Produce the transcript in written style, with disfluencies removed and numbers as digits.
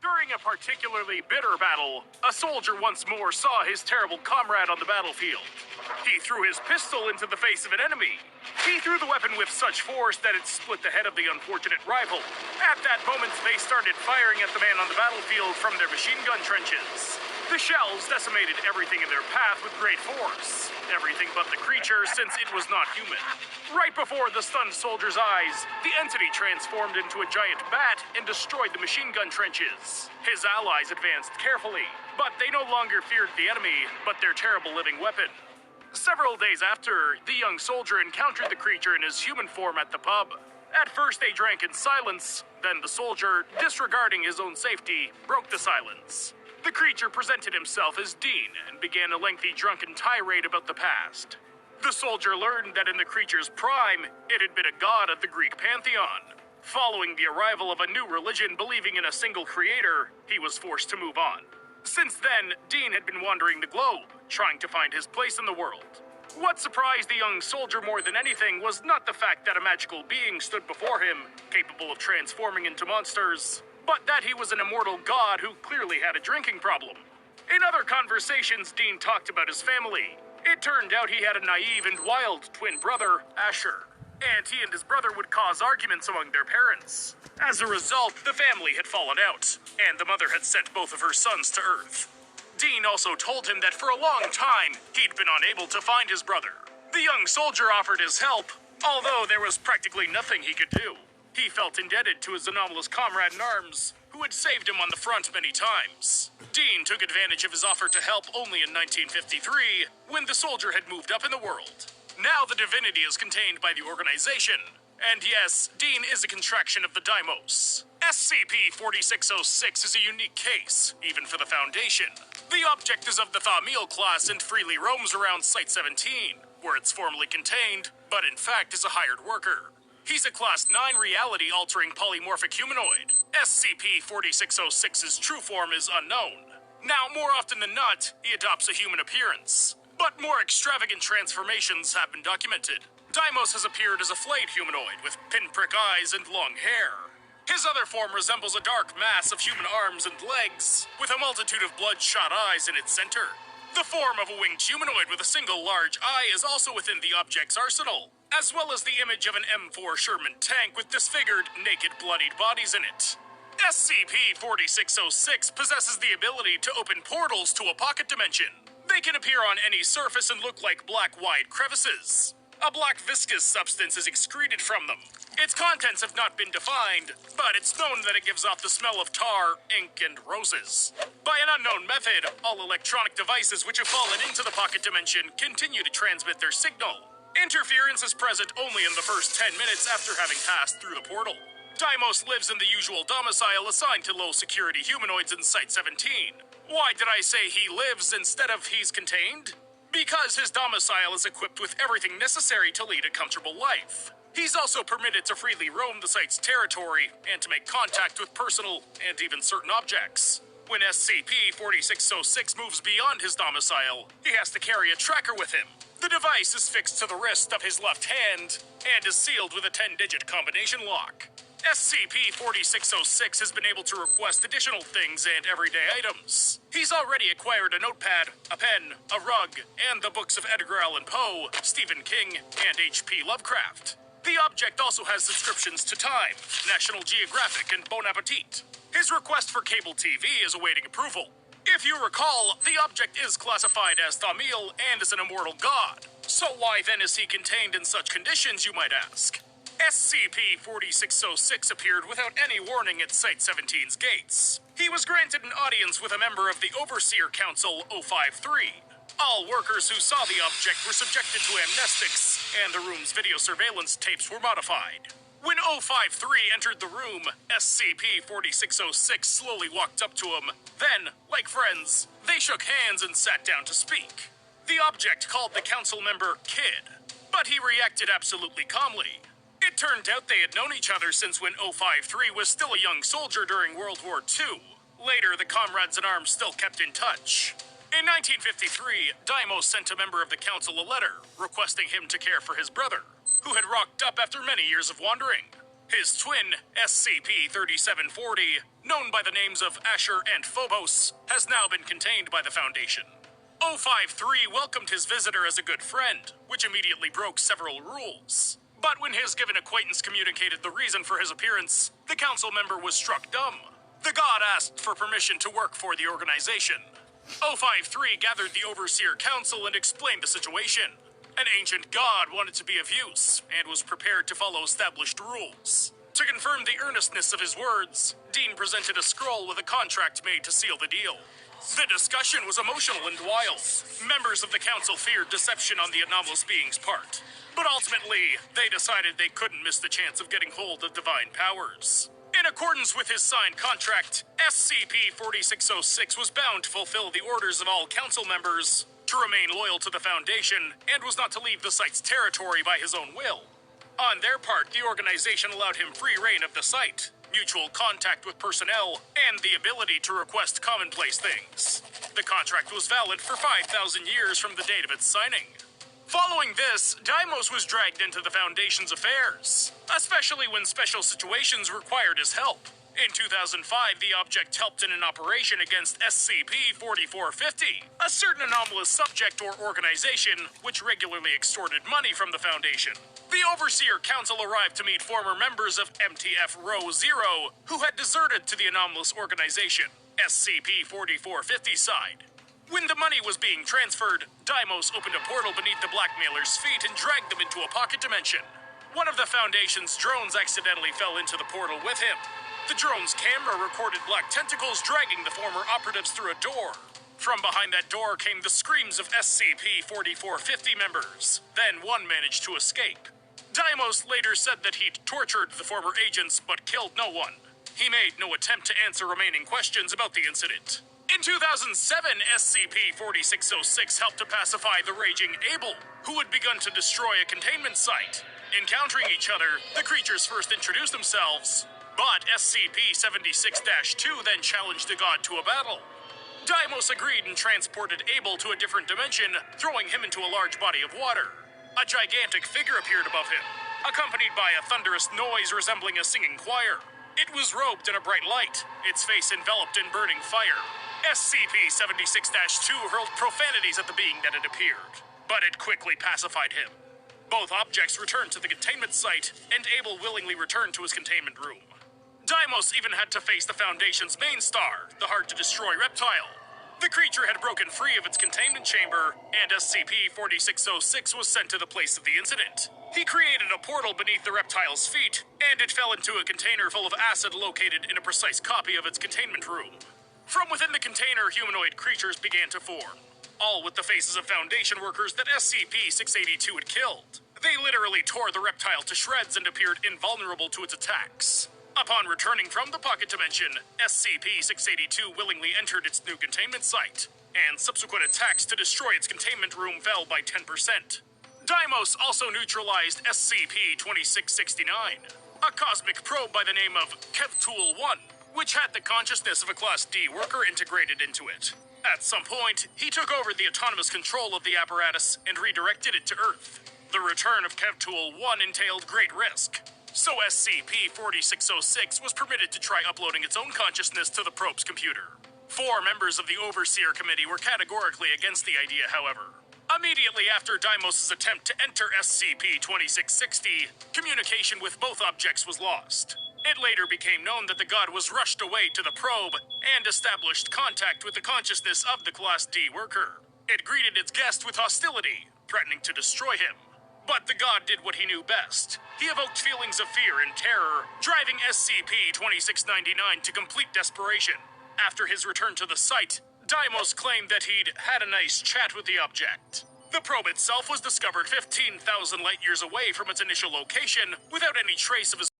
During a particularly bitter battle, a soldier once more saw his terrible comrade on the battlefield. He threw his pistol into the face of an enemy. He threw the weapon with such force that it split the head of the unfortunate rival. At that moment, they started firing at the man on the battlefield from their machine gun trenches. The shells decimated everything in their path with great force. Everything but the creature, since it was not human. Right before the stunned soldier's eyes, the entity transformed into a giant bat and destroyed the machine gun trenches. His allies advanced carefully, but they no longer feared the enemy, but their terrible living weapon. Several days after, the young soldier encountered the creature in his human form at the pub. At first they drank in silence, then the soldier, disregarding his own safety, broke the silence. The creature presented himself as Dean and began a lengthy drunken tirade about the past. The soldier learned that in the creature's prime, it had been a god of the Greek pantheon. Following the arrival of a new religion believing in a single creator, he was forced to move on. Since then, Dean had been wandering the globe, trying to find his place in the world. What surprised the young soldier more than anything was not the fact that a magical being stood before him, capable of transforming into monsters, but that he was an immortal god who clearly had a drinking problem. In other conversations, Dean talked about his family. It turned out he had a naive and wild twin brother, Asher, and he and his brother would cause arguments among their parents. As a result, the family had fallen out, and the mother had sent both of her sons to Earth. Dean also told him that for a long time, he'd been unable to find his brother. The young soldier offered his help, although there was practically nothing he could do. He felt indebted to his anomalous comrade in arms, who had saved him on the front many times. Dean took advantage of his offer to help only in 1953, when the soldier had moved up in the world. Now the divinity is contained by the organization. And yes, Dean is a contraction of the Deimos. SCP-4606 is a unique case, even for the Foundation. The object is of the Thamiel class and freely roams around Site-17, where it's formally contained, but in fact is a hired worker. He's a Class 9 reality-altering polymorphic humanoid. SCP-4606's true form is unknown. Now, more often than not, he adopts a human appearance. But more extravagant transformations have been documented. Deimos has appeared as a flayed humanoid with pinprick eyes and long hair. His other form resembles a dark mass of human arms and legs, with a multitude of bloodshot eyes in its center. The form of a winged humanoid with a single large eye is also within the object's arsenal, as well as the image of an M4 Sherman tank with disfigured, naked, bloodied bodies in it. SCP-4606 possesses the ability to open portals to a pocket dimension. They can appear on any surface and look like black wide crevices. A black viscous substance is excreted from them. Its contents have not been defined, but it's known that it gives off the smell of tar, ink, and roses. By an unknown method, all electronic devices which have fallen into the pocket dimension continue to transmit their signal. Interference is present only in the first 10 minutes after having passed through the portal. Deimos lives in the usual domicile assigned to low-security humanoids in Site-17. Why did I say he lives instead of he's contained? Because his domicile is equipped with everything necessary to lead a comfortable life. He's also permitted to freely roam the site's territory and to make contact with personal and even certain objects. When SCP-4606 moves beyond his domicile, he has to carry a tracker with him. The device is fixed to the wrist of his left hand and is sealed with a 10-digit combination lock. SCP-4606 has been able to request additional things and everyday items. He's already acquired a notepad, a pen, a rug, and the books of Edgar Allan Poe, Stephen King, and H.P. Lovecraft. The object also has subscriptions to Time, National Geographic, and Bon Appetit. His request for cable TV is awaiting approval. If you recall, the object is classified as Thamiel and is an immortal god. So why then is he contained in such conditions, you might ask? SCP-4606 appeared without any warning at Site-17's gates. He was granted an audience with a member of the Overseer Council 053. All workers who saw the object were subjected to amnestics, and the room's video surveillance tapes were modified. When 053 entered the room, SCP-4606 slowly walked up to him. Then, like friends, they shook hands and sat down to speak. The object called the council member Kid, but he reacted absolutely calmly. It turned out they had known each other since when 053 was still a young soldier during World War II. Later, the comrades in arms still kept in touch. In 1953, Deimos sent a member of the council a letter requesting him to care for his brother, who had rocked up after many years of wandering. His twin, SCP-3740, known by the names of Asher and Phobos, has now been contained by the Foundation. 053 welcomed his visitor as a good friend, which immediately broke several rules. But when his given acquaintance communicated the reason for his appearance, the council member was struck dumb. The god asked for permission to work for the organization. 053 gathered the Overseer Council and explained the situation. An ancient god wanted to be of use, and was prepared to follow established rules. To confirm the earnestness of his words, Dean presented a scroll with a contract made to seal the deal. The discussion was emotional and wild. Members of the council feared deception on the anomalous being's part. But ultimately, they decided they couldn't miss the chance of getting hold of divine powers. In accordance with his signed contract, SCP-4606 was bound to fulfill the orders of all council members, to remain loyal to the Foundation, and was not to leave the site's territory by his own will. On their part, the organization allowed him free reign of the site, mutual contact with personnel, and the ability to request commonplace things. The contract was valid for 5,000 years from the date of its signing. Following this, Deimos was dragged into the Foundation's affairs, especially when special situations required his help. In 2005, the object helped in an operation against SCP-4450, a certain anomalous subject or organization which regularly extorted money from the Foundation. The Overseer Council arrived to meet former members of MTF Row 0 who had deserted to the anomalous organization, SCP-4450 side. When the money was being transferred, Deimos opened a portal beneath the blackmailer's feet and dragged them into a pocket dimension. One of the Foundation's drones accidentally fell into the portal with him. The drone's camera recorded black tentacles dragging the former operatives through a door. From behind that door came the screams of SCP-4450 members. Then one managed to escape. Deimos later said that he'd tortured the former agents but killed no one. He made no attempt to answer remaining questions about the incident. In 2007, SCP-4606 helped to pacify the raging Abel, who had begun to destroy a containment site. Encountering each other, the creatures first introduced themselves, but SCP-76-2 then challenged the god to a battle. Deimos agreed and transported Abel to a different dimension, throwing him into a large body of water. A gigantic figure appeared above him, accompanied by a thunderous noise resembling a singing choir. It was robed in a bright light, its face enveloped in burning fire. SCP-76-2 hurled profanities at the being that had appeared, but it quickly pacified him. Both objects returned to the containment site, and Abel willingly returned to his containment room. Deimos even had to face the Foundation's main star, the hard-to-destroy reptile. The creature had broken free of its containment chamber, and SCP-4606 was sent to the place of the incident. He created a portal beneath the reptile's feet, and it fell into a container full of acid located in a precise copy of its containment room. From within the container, humanoid creatures began to form, all with the faces of Foundation workers that SCP-682 had killed. They literally tore the reptile to shreds and appeared invulnerable to its attacks. Upon returning from the pocket dimension, SCP-682 willingly entered its new containment site, and subsequent attacks to destroy its containment room fell by 10%. Deimos also neutralized SCP-2669, a cosmic probe by the name of Kevtool-1, which had the consciousness of a Class D worker integrated into it. At some point, he took over the autonomous control of the apparatus and redirected it to Earth. The return of Kevtool-1 entailed great risk, so SCP-4606 was permitted to try uploading its own consciousness to the probe's computer. 4 members of the Overseer Committee were categorically against the idea, however. Immediately after Deimos' attempt to enter SCP-2660, communication with both objects was lost. It later became known that the god was rushed away to the probe and established contact with the consciousness of the Class D worker. It greeted its guest with hostility, threatening to destroy him. But the god did what he knew best. He evoked feelings of fear and terror, driving SCP-2699 to complete desperation. After his return to the site, Deimos claimed that he'd had a nice chat with the object. The probe itself was discovered 15,000 light-years away from its initial location, without any trace of his